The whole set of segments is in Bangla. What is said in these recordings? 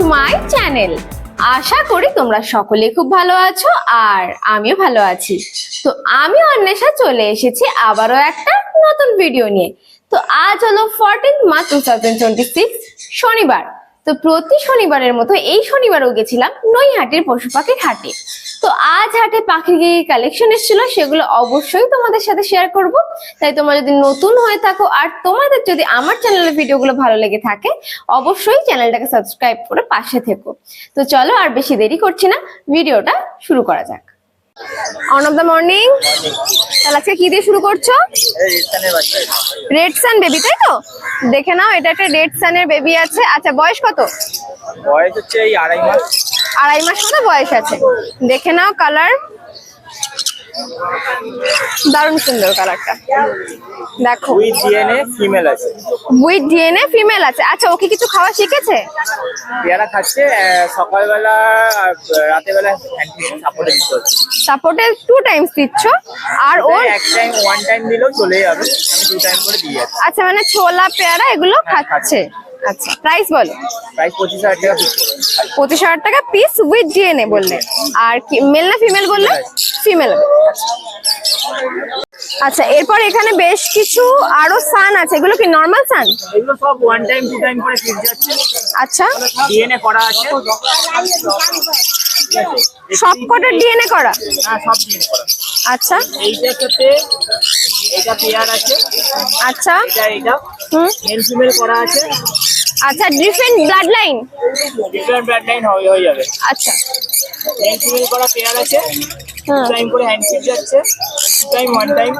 To my channel. আশা করি তোমরা সকলে খুব ভালো আছো আর আমিও ভালো আছি। তো আমি অন্বেষা চলে এসেছি আবারও একটা নতুন ভিডিও নিয়ে। তো আজ হলো 14 মার্চ 2026 শনিবার। তো প্রতি শনিবারের মতো এই শনিবারও গেছিলাম নৈহাটির পশু পাখির হাটে। তো আজ হাটে পাখির কালেকশন এসেছিল, সেগুলো অবশ্যই তোমাদের সাথে শেয়ার করব। তাই তোমরা যদি নতুন হয়ে থাকো আর তোমাদের যদি আমার চ্যানেলের ভিডিওগুলো ভালো লেগে থাকে, অবশ্যই চ্যানেলটাকে সাবস্ক্রাইব করে পাশে থেকো। তো চলো আর বেশি দেরি করছি না, ভিডিওটা শুরু করা যাক। On of the morning. তাহলে আজকে কি দিয়ে শুরু করছো? রেড সান বেবি, তাই তো? দেখে নাও, এটা একটা রেড সানের বেবি আছে। আচ্ছা, বয়স কত? বয়স হচ্ছে এই 2.5 মাস। 2.5 মাস মতো বয়স আছে। দেখে নাও, কালার দারুণ সুন্দর কালারটা। দেখো, উইথ ডিএনএ ফিমেল আছে। উইথ ডিএনএ ফিমেল আছে। আচ্ছা, ওকে কিছু খাওয়া শিখেছে? পেয়ারা খাচ্ছে সকালবেলা আর রাতের বেলা সাপোর্টে দিতে হচ্ছে। সাপোর্টে 2 টাইমস দিচ্ছ আর ওর এক টাইম 1 টাইম দিলেও চলে যাবে, আমি 2 টাইম করে দিয়ে যাচ্ছি। আচ্ছা, মানে ছোলা পেয়ারা এগুলো খাচ্ছে। আচ্ছা, প্রাইস বলো। প্রাইস 25,000 টাকা পিস। 25,000 টাকা পিস উইথ ডিএনএ বললে। আর কি মেল না ফিমেল বললে? ফিমেল। আচ্ছা, এরপর এখানে বেশ কিছু আরো সান আছে। এগুলো কি নরমাল সান? এগুলো সব 1 টাইম 2 টাইম করে ফিট যাচ্ছে। আচ্ছা, ডিএনএ করা আছে। সব কটা ডিএনএ করা? হ্যাঁ, সব ডিএনএ করা। আচ্ছা, এইটার সাথে এটা পেয়ার আছে। আচ্ছা, এটা মেল ফিমেল করা আছে। আচ্ছা, different blood line. Different blood line হয়ে যাবে। আচ্ছা, মেল ফিমেল করা পেয়ার আছে। 2 টাইম করে হ্যান্ড ফিট যাচ্ছে, 2 টাইম 1 টাইম।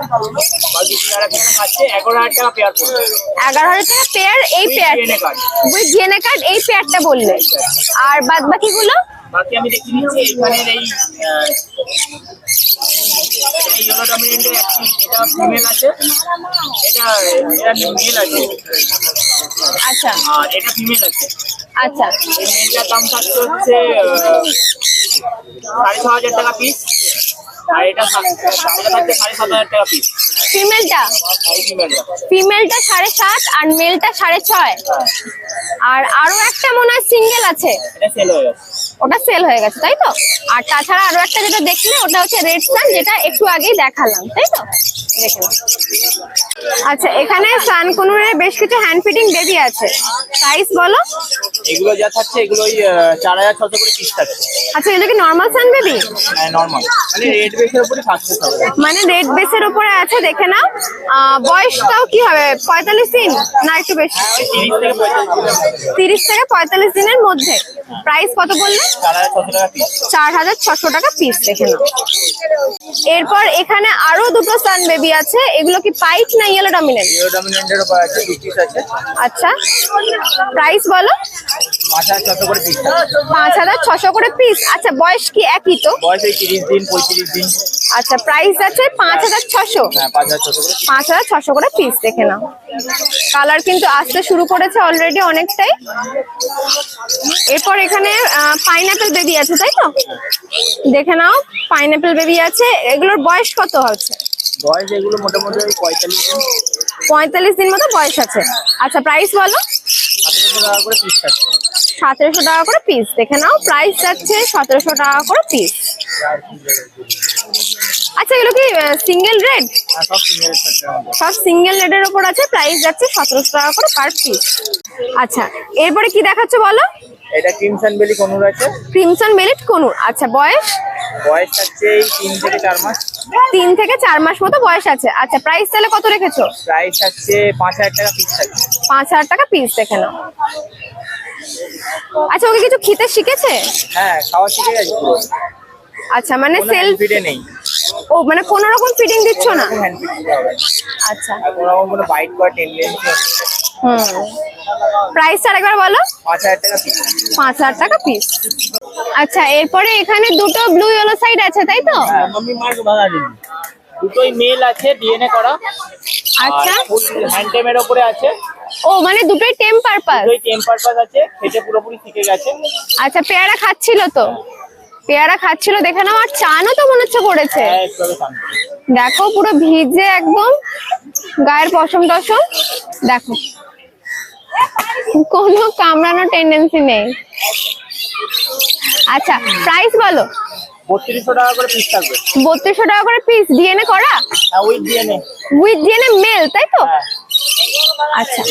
বাকি পেয়ারা খাচ্ছে। 11,000 টাকা পেয়ার পড়বে। 11,000 টাকা পেয়ার। এই pair DNA card. With DNA card এই পেয়ারটা বললে। আর বাদ বাকিগুলো? বাকি আমি দেখিয়ে দিচ্ছি। এখানের এই ইয়েলো ডমিনেন্টের এটা ফিমেল আছে, এটা মেল আছে। আচ্ছা, আর এটা ফিমেল আছে। আচ্ছা, এই মেলটার দাম থাকছে হচ্ছে 6,500 টাকা পিস। আর এটা থাকছে 7,500 টাকা পিস। ফিমেলটা এই ফিমেলটা 7.5 আর মেলটা 6.5। আর আরো একটা মনে হয় সিঙ্গেল আছে, এটা সেল হয়ে গেছে। ওটা সেল হয়ে গেছে, তাই তো? আর তাছাড়া আরো একটা যেটা দেখলে ওটা হচ্ছে রেড সান, যেটা একটু আগেই দেখালাম, তাই তো? দেখে নাও। আচ্ছা, এখানে সান কুনুরের বেশ কিছু হ্যান্ড ফিটিং বেবি আছে। প্রাইস বলো। এগুলো যা থাকছে এগুলো ওই 4,600 করে পিস থাকছে। আচ্ছা, এগুলো কি নর্মাল সান বেবি? হ্যাঁ, নরমাল, মানে রেড বেসের উপরে থাকছে সব। মানে রেড বেসের উপরে আছে। দেখে নাও। বয়সটাও কি হবে? 45 দিন না একটু বেশি? 30 থেকে 45 দিনের মধ্যে। প্রাইস কত বললে? 4,600 টাকা পিস। 4,600 টাকা পিস। দেখে নাও। এরপর এখানে আরো দুটো সান বেবি আছে। এগুলো কি পাইট না ইয়েলো ডমিনেন্ট? ইয়েলো ডমিনেন্টের উপর আছে, 2 পিস আছে। আচ্ছা, প্রাইস বলো। 5,600 করে পিস। 5,600 করে পিস। আচ্ছা, বয়স কি একই তো? বয়স এই 30 দিন 35 দিন। আচ্ছা, প্রাইস আছে 5,600। হ্যাঁ, 5,600 করে। 5,600 করে পিস। দেখে নাও। কালার কিন্তু আসতে শুরু করেছে অলরেডি অনেকটাই। এরপর এখানে পাইনাপেল বেবি আছে, তাই তো? দেখে নাও, পাইনাপেল বেবি আছে। এগুলোর বয়স কত হচ্ছে? বয়স এগুলো মোটামুটি ওই 45 দিন। 45 দিন মতো বয়স আছে। আচ্ছা, প্রাইস বলো। 1,700 টাকা করে পিস থাকছে। 1,700 টাকা করে পিস। দেখে নাও, প্রাইস যাচ্ছে 1,700 টাকা করে পিস। আচ্ছা, এগুলো কি সিঙ্গেল রেড? আর সব ফিমেল থাকছে। সব সিঙ্গেল রেডের উপর আছে। প্রাইস যাচ্ছে 1,700 টাকা করে পার পিস। আচ্ছা, এরপরে কি দেখাচ্ছ বলো। এটা ক্রিমসন বেলি কনুর আছে। Crimson bellied conure. আচ্ছা, বয়স? বয়স থাকছে এই 3 থেকে 4 মাস। 3 থেকে 4 মাস মতো বয়স আছে। আচ্ছা, প্রাইস তাহলে কত রেখেছো? প্রাইস থাকছে 5,000 টাকা পিস থাকছে। 5,000 টাকা পিস। দেখে নাও। আচ্ছা, ওকে কিছু খেতে শিখেছে? হ্যাঁ, খাওয়া শিখে গেছে পুরো। আচ্ছা, মানে সেলফ ফিডে নেই। ও, মানে কোনো রকম ফিডিং দিচ্ছ না? হ্যান্ড ফিড দিতে হবে। আচ্ছা, আর কোনো রকম কোনো বাইট করা টেন্ডেন্সি। প্রাইসটা আরেকবার বলো। 5,000 টাকা পিস। 5,000 টাকা পিস। আচ্ছা, এরপরে এখানে দুটো ব্লু ইয়েলো সাইড আছে, তাই তো? হ্যাঁ, মাম্মি মার্ক ভাগা দিন। দুটোই মেল আছে, ডিএনএ করা। আচ্ছা, হ্যান্ড টেমের উপরে আছে। ও, মানে দুটোই টেম পারপাস। দুটোই টেম পারপাস আছে, খেতে পুরোপুরি শিখে গেছে। আচ্ছা, পেয়ারা খাচ্ছিল তো? পেয়ারা খাচ্ছিল, দেখে নাও। আর চানও তো মনে হচ্ছে করেছে। হ্যাঁ, একটু আগে চান করেছে। দেখো, পুরো ভিজে একদম গায়ের পশম টসম। দেখো, কোনো কামড়ানো টেন্ডেন্সি নেই। আচ্ছা প্রাইস বলো। 3200 টাকা করে পিস থাকবে। 3200 টাকা করে পিস, ডিএনএ করা? হ্যাঁ with DNA. With DNA male তাই তো? হ্যাঁ। আচ্ছা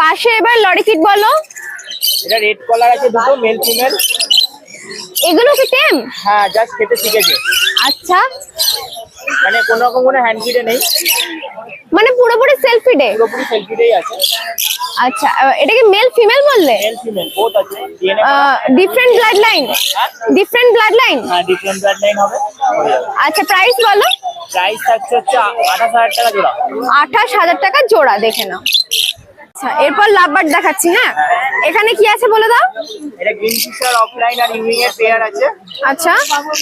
পাশে এবার লরিকিট বলো। এটা রেড কলার আছে দুটো, মেল ফিমেল। এগুলো কি টেম? হ্যাঁ জাস্ট খেতে শিখেছে, আচ্ছা মানে কোনো রকম কোনো হ্যান্ড ফিডে নেই, মানে পুরোপুরি সেলফি ডে। পুরোপুরি সেলফিডেই আছে। আচ্ছা এটা কি মেল ফিমেল বললে? মেল ফিমেল বোথ আছে। DNA different blood line? Different blood line? হ্যাঁ ডিফারেন্ট ব্লাড লাইন হবে। আচ্ছা প্রাইস বলো। প্রাইস থাকছে হচ্ছে 28000 টাকা জোড়া। 28000 টাকা জোড়া, দেখে নাও। আচ্ছা এরপর লাভবার্ড দেখাচ্ছি। হ্যাঁ এখানে কি আছে বলে দাও। এটা গ্রিন ফিশার অফলাইন আর ইউনিং এর পেয়ার আছে। আচ্ছা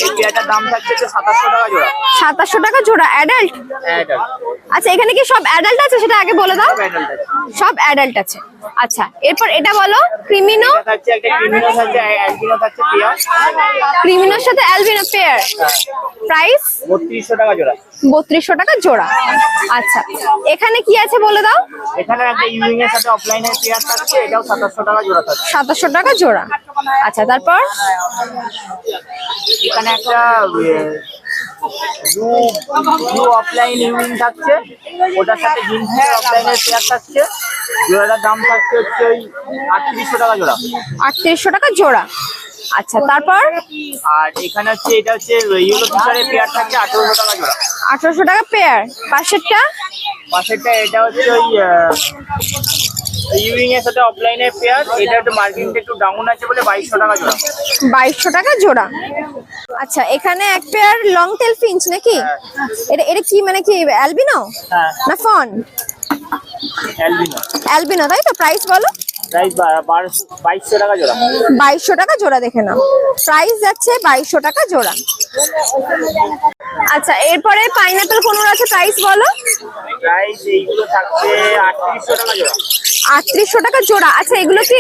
এই পেয়ারটার দাম থাকছে 2700 টাকা জোড়া। 2700 টাকা জোড়া। অ্যাডাল্ট? এটা আচ্ছা এখানে কি সব অ্যাডাল্ট আছে সেটা আগে বলে দাও। প্যানেলটা সব অ্যাডাল্ট আছে। আচ্ছা এরপর এটা বলো। ক্রিমিনো? থাকছে একটা ক্রিমিনো থাকছে, অ্যালবিনো থাকছে পেয়ার। ক্রিমিনোর সাথে অ্যালবিনো পেয়ার। প্রাইস 3200 টাকা জোড়া। 3200 টাকা জোড়া। আচ্ছা এখানে কি আছে বলে দাও। এখানে একটা ইউনিং এর সাথে অফলাইনের পেয়ার থাকছে, এটাও 2700 টাকা জোড়া থাকছে। 2700 টাকা জোড়া। আচ্ছা তারপর এখানে একটা ব্লু অফলাইন ইউনিং থাকছে, ওটার সাথে গ্রিন ফিশার অফলাইনের পেয়ার থাকছে। জোড়াটার দাম থাকছে হচ্ছে ওই 3800 টাকা জোড়া। 3800 টাকা জোড়া। আচ্ছা তারপর আর এখানে হচ্ছে এটা হচ্ছে ইয়েলো ফিশারের পেয়ার থাকছে 1800 টাকা জোড়া। 1800 টাকা পেয়ার। পাশেরটা? পাশেরটা এটা হচ্ছে ওই ইউনিং এর সাথে অফলাইনের পেয়ার, এটা একটু মার্কিংটা একটু ডাউন আছে বলে 2200 টাকা জোড়া। 2200 টাকা জোড়া। আচ্ছা এখানে এক পেয়ার লং টেল ফিঞ্চ নাকি? এটা এটা কি মানে কি অ্যালবিনো হ্যাঁ না ফন? অ্যালবিনো। অ্যালবিনো তাই তো? প্রাইস বলো। প্রাইস 2200 টাকা জোড়া। 2200 টাকা জোড়া, দেখে নাও। প্রাইস যাচ্ছে 2200 টাকা জোড়া। আচ্ছা এরপরে পাইনাপেল কোন আছে, প্রাইস বলো। প্রাইস এইগুলো থাকছে 3800 টাকা জোড়া। 3800 টাকা জোড়া। আচ্ছা এগুলো কি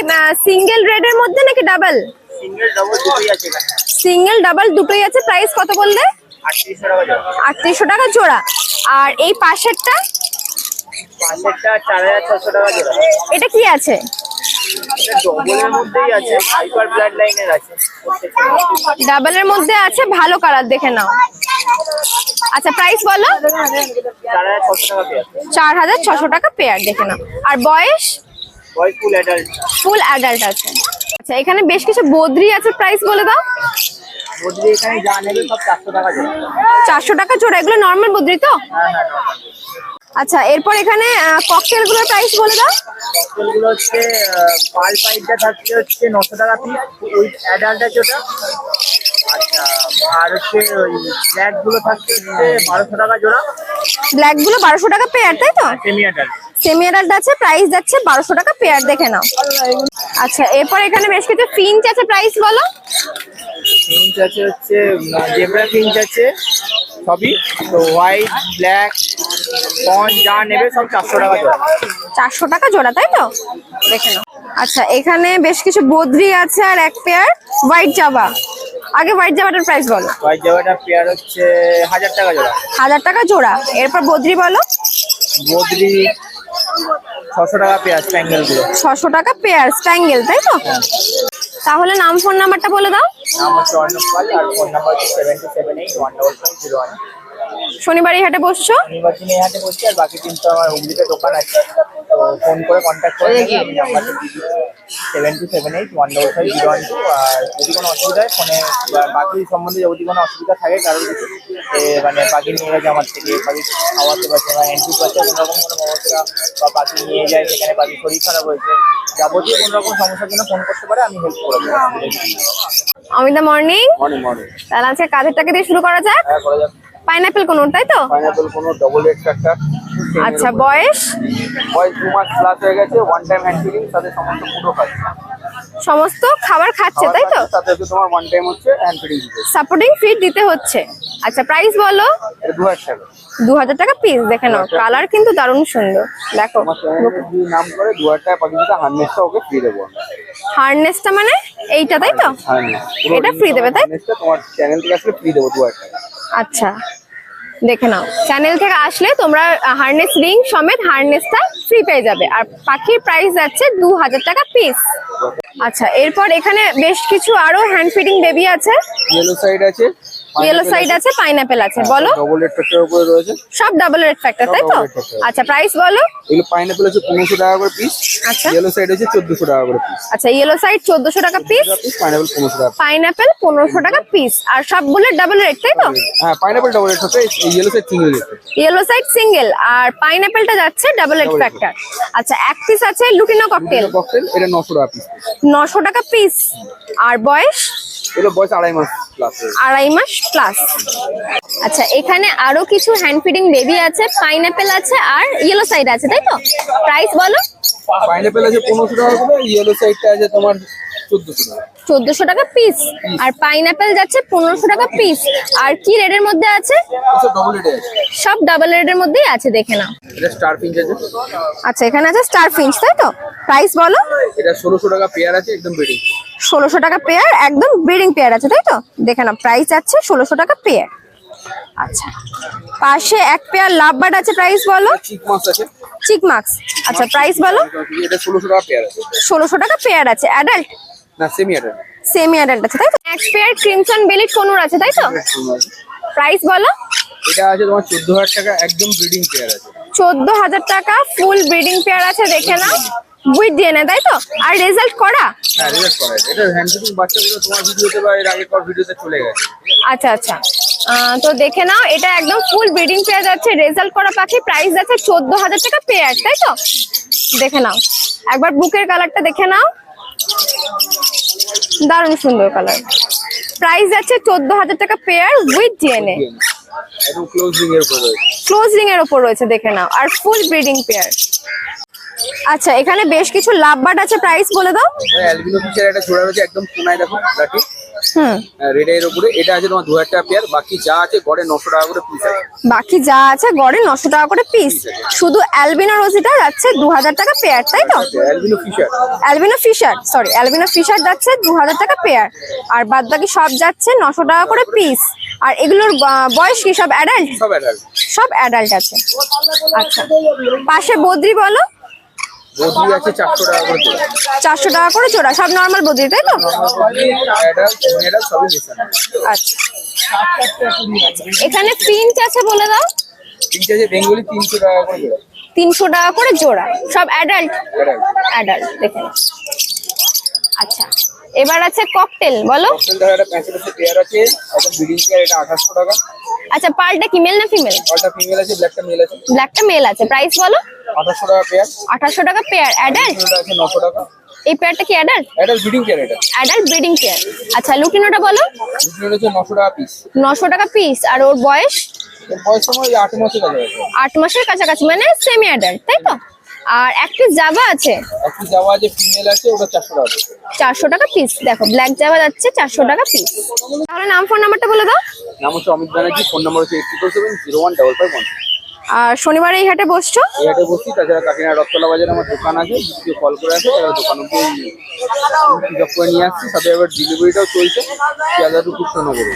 সিঙ্গেল রেড এর মধ্যে নাকি ডাবল? সিঙ্গেল ডাবল দুটোই আছে এখানে। সিঙ্গেল ডাবল দুটোই আছে। প্রাইস কত বললে? 3800 টাকা জোড়া। 3800 টাকা জোড়া। আর এই পাশেরটা? পাশেরটা 4600 টাকা জোড়া। এটা কি আছে? এটা ডবলের মধ্যেই আছে, হাইপার ব্লাড লাইনের আছে। ডাবলের মধ্যে আছে, ভালো কালার, দেখে নাও। আচ্ছা প্রাইস বলো। 4600 টাকা পেয়ার। 4600 টাকা পেয়ার, দেখে নাও। আর বয়স? বয়স ফুল অ্যাডাল্ট। ফুল অ্যাডাল্ট আছে। আচ্ছা এখানে বেশ কিছু বদ্রি আছে, প্রাইস বলে দাও। বদ্রি এখানে যা নেবে সব 400 টাকা জোড়া। 400 টাকা জোড়া। এগুলো নর্মাল বদ্রি তো? আচ্ছা এরপর এখানে ককটেল গুলোর প্রাইস বলে দাও। ককটেলগুলো হচ্ছে পাল পাইপটা থাকছে হচ্ছে 900 টাকা পিস, ওই অ্যাডাল্ট আছে ওটা। আচ্ছা আর হচ্ছে ওই ব্ল্যাক গুলো থাকছে হচ্ছে 1200 টাকা জোড়া। ব্ল্যাক গুলো 1200 টাকা পেয়ার তাই তো? Semi adult. সেমি অ্যাডাল্ট আছে, প্রাইস যাচ্ছে 1200 টাকা পেয়ার, দেখে নাও। আচ্ছা এরপর এখানে বেশ কিছু ফিঞ্চ আছে, প্রাইস বলো। ফিঞ্চ আছে হচ্ছে জেব্রা ফিঞ্চ আছে সবই, তো হোয়াইট ব্ল্যাক কন যা নেবে সব 400 টাকা জোড়া। 400 টাকা জোড়া তাই তো? দেখে নাও। আচ্ছা এখানে বেশ কিছু বদ্রি আছে আর এক পেয়ার হোয়াইট জাভা। আগে হোয়াইট জাভাটার প্রাইস বলো। হোয়াইট জাভাটার পেয়ার হচ্ছে 1000 টাকা জোড়া। 1000 টাকা জোড়া। এরপর বদ্রি বলো। বদ্রি 600 টাকা পেয়ার স্প্যাঙ্গেল গুলো। 600 টাকা পেয়ার স্প্যাঙ্গেল তাই তো? তাহলে নাম ফোন নাম্বারটা বলে দাও। নাম হচ্ছে অর্ণব পাল আর ফোন নাম্বার হচ্ছে 7278155101। শনিবার এই হাটে বসছো? শনিবার দিনে এই হাটে বসছি, আর বাকি দিন তো আমার হুগলিতে দোকান আছে, তো ফোন করে কন্ট্যাক্ট করে নেবে। আমি নাম্বারটা দিয়ে দিচ্ছি 7278155102। আর যদি কোনো অসুবিধা হয় ফোনে বাকি সম্বন্ধে যদি কোনো অসুবিধা থাকে কারোর কিছু মানে পাখি নিয়ে গেছে আমার থেকে, পাখি খাওয়াতে পারছে না, এন্ট্রি পাচ্ছে কোনো রকম কোনো সমস্যা, বা পাখি নিয়ে যায় সেখানে পাখি শরীর খারাপ হয়েছে, যাবতীয় কোনো রকম সমস্যার জন্য ফোন করতে পারে, আমি হেল্প করে দেবো। অমিতা মর্নিং। Morning morning. তাহলে আজকে কাজের টাকা দিয়ে শুরু করা যাক। হ্যাঁ করা যাক। পাইনাপেল কোন তাই তো? পাইনাপেল কোনো ডবল রেড ফ্যাক্টর। আচ্ছা বয়স? বয়স 2 মাস প্লাস হয়ে গেছে, ওয়ান টাইম হ্যান্ড ফিডিং, সাথে সমস্ত পুরো খাচ্ছে, সমস্ত খাবার খাচ্ছে তাই তো? সাথে হচ্ছে তোমার ওয়ান টাইম হচ্ছে হ্যান্ড ফিডিং দিতে। সাপোর্টিং ফিড দিতে হচ্ছে। আচ্ছা প্রাইস বলো। এটা 2000 টাকা। 2000 টাকা পিস, দেখে নাও। কালার কিন্তু দারুণ সুন্দর, দেখো। আমার চ্যানেলে যদি নাম করে 2000 টাকা পাখি দিতে, হারনেসটা ওকে ফ্রি দেবো। হারনেসটা মানে এইটা তাই তো? এটা ফ্রি দেবে তাই? হারনেসটা তোমার চ্যানেল থেকে আসলে ফ্রি দেবো 2000 টাকা। আচ্ছা দেখে নাও, চ্যানেল থেকে আসলে তোমরা হারনেস রিং সমেত হারনেসটা ফ্রি পেয়ে যাবে। আর পাখির প্রাইস যাচ্ছে 2000 টাকা পিস। আচ্ছা, এরপর এখানে বেশ কিছু আরো হ্যান্ড ফিডিং বেবি আছে। ইয়েলো সাইড আছে, ইয়েলো সাইড আছে, পাইনাপেল আছে। বলো, ডবল রেড ফ্যাক্টরের উপরে রয়েছে। সব ডাবল রেড ফ্যাক্টর তাই তো? double red factor। আচ্ছা, প্রাইস বলো। এগুলো পাইনাপেল আছে 1500 টাকা করে পিস। আচ্ছা ইয়েলো সাইড আছে 1400 টাকা করে পিস। আচ্ছা, ইয়েলো সাইড 1400 টাকা পিস, পাইনাপেল 1500 টাকা। পাইনাপেল 1500 টাকা পিস। আর সবগুলো ডাবল রেড তাই তো? হ্যাঁ, pineapple double red factor, yellow side single red factor. Yellow side single আর পাইনাপেলটা যাচ্ছে ডাবল রেড ফ্যাক্টর। আচ্ছা, এক পিস আছে লুটিনো ককটেল, ককটেল এটা 900 টাকা পিস। 900 টাকা পিস। আর বয়স এগুলো বয়স 2.5 মাস প্লাস। 2.5 মাস প্লাস। আচ্ছা, এখানে আরো কিছু হ্যান্ড ফিডিং বেবি আছে, পাইনাপেল আছে আর ইয়েলো সাইড আছে তাই তো? প্রাইস বলো। পাইনাপেল আছে 1500 টাকা করে, ইয়েলো সাইডটা আছে তোমার 1400 টাকা। 1400 টাকা পিস। আর পাইনাপেল যাচ্ছে 1500 টাকা পিস। আর কি রেডের মধ্যে আছে? এটা ডবল রেড আছে। সব ডাবল রেডের মধ্যেই আছে, দেখে নাও। এটা স্টার ফিঞ্চ আছে। আচ্ছা, এখানে আছে স্টার ফিঞ্চ তাই তো? প্রাইস বলো। এটা 1600 টাকা পেয়ার আছে, একদম বেডিং। 1600 টাকা পেয়ার, একদম ব্রিডিং পেয়ার আছে তাই তো? দেখে নাও, প্রাইস যাচ্ছে 1600 টাকা পেয়ার। আচ্ছা, পাশে এক পেয়ার লাভ বার্ড আছে, প্রাইস বলো। চিক মাছ আছে। চিক মাক্স, আচ্ছা প্রাইস বলো। এটা 1600 টাকা পেয়ার আছে। 1600 টাকা পেয়ার আছে। অ্যাডাল্ট, না সেমি অ্যাডাল্ট। সেমি অ্যাডাল্ট আছে তাই তো? এক পেয়ার ক্রিমসন বেলিট কোনুর আছে তাই তো? প্রাইস বলো। এটা আছে তোমার 14000 টাকা, একদম ব্রিডিং পেয়ার আছে। 14000 টাকা ফুল ব্রিডিং পেয়ার আছে, দেখে নাও। উইথ ডিএনএ তাই তো? আর রেজাল্ট করা? হ্যাঁ, রেজাল্ট করা আছে। এটা হ্যান্ড ফিডিং বাচ্চাগুলো তোমার ভিডিওতে বা এর আগের ভিডিওতে চলে গেছে। আচ্ছা আচ্ছা, তো দেখে নাও, এটা একদম ফুল ব্রিডিং পেয়ার যাচ্ছে, রেজাল্ট করা পাখি। প্রাইস যাচ্ছে 14000 টাকা পেয়ার তাই তো? দেখে নাও, একবার বুকের কালারটা দেখে নাও, দারুণ সুন্দর কালার। প্রাইস যাচ্ছে 14000 টাকা পেয়ার উইথ ডিএনএ। একদম ক্লোজ রিং এর উপরে রয়েছে। ক্লোজ রিং এর উপর রয়েছে, দেখে নাও। আর ফুল ব্রিডিং পেয়ার। আচ্ছা, এখানে বেশ কিছু লাভ বার্ড আছে, প্রাইস বলে দাও। অ্যালবিনো ফিশার একটা জোড়া রয়েছে, একদম কোনায় দেখো লাঠি হুম, রেড এর উপরে। এটা আছে তোমার 2000 টাকা পেয়ার, বাকি যা আছে গড়ে 900 টাকা করে পিস আছে। বাকি যা আছে গড়ে 900 টাকা করে পিস। শুধু অ্যালবিনো রোজিটা যাচ্ছে 2000 টাকা পেয়ার তাই তো? Albino fisher, albino fisher, sorry, albino fisher যাচ্ছে 2000 টাকা পেয়ার। আর বাদ বাকি সব যাচ্ছে 900 টাকা করে পিস। আর এগুলোর বয়স কি সব অ্যাডাল্ট? সব অ্যাডাল্ট। সব অ্যাডাল্ট আছে। আচ্ছা, পাশে বদ্রি বলো। বদ্রি আছে 400 টাকা করে জোড়া। 400 টাকা করে জোড়া, সব নর্মাল বদ্রি তাই তো? অ্যাডাল্ট সেমি অ্যাডাল্ট সবই মেশানো। আচ্ছা, এখানে ফিঞ্চ আছে বলে দাও। ফিঞ্চ আছে বেঙ্গলি 300 টাকা করে জোড়া। 300 টাকা করে জোড়া, সব অ্যাডাল্ট। অ্যাডাল্ট। অ্যাডাল্ট, দেখে নাও। আচ্ছা, এবার আছে ককটেল বলো। ককটেল ধর একটা প্যাকেট পেয়ার আছে, একদম ব্রিডিং পেয়ার, এটা 2800 টাকা। আচ্ছা, পার্লটা কি মেল না ফিমেল? একটা ফিমেল আছে, ব্ল্যাকটা মেল আছে। ব্ল্যাকটা মেল আছে, প্রাইস বলো। 2800 টাকা পেয়ার। 2800 টাকা পেয়ার। অ্যাডাল্ট? এটা আছে 900 টাকা। এই পেয়ারটা কি অ্যাডাল্ট? অ্যাডাল্ট ব্রিডিং পেয়ার এটা। Adult breeding pair. আচ্ছা, লুটিনোটা বলো। দুটো হচ্ছে 900 টাকা পিস। 900 টাকা পিস। আর ওর বয়স? এর বয়স সময় 8 মাসের কাছাকাছি। 8 মাসের কাছাকাছি, মানে সেমি অ্যাডাল্ট তাই তো? আর একটি জাভা আছে, একটু যাওয়া আছে ফিমেল আছে, ওটা 400 টাকা পিস। 400 টাকা পিস। দেখো, ব্ল্যাক জাভা যাচ্ছে 400 টাকা পিস। তাহলে নাম ফোন নাম্বারটা বলে দাও। নাম হচ্ছে অমিত ব্যানার্জি, ফোন নাম্বার হচ্ছে 8477015551। আর শনিবারে এই হাটে বসছো? এই হাটে বসছি, তাছাড়া কাকিনাড়া রথতলা বাজারে আমার দোকান আছে, যদি কেউ কল করে আসে তাহলে দোকান অব্দি পিক আপ করে নিয়ে আসছি। সাথে এবার ডেলিভারিটাও চলছে শিয়ালদা টু কৃষ্ণনগরে।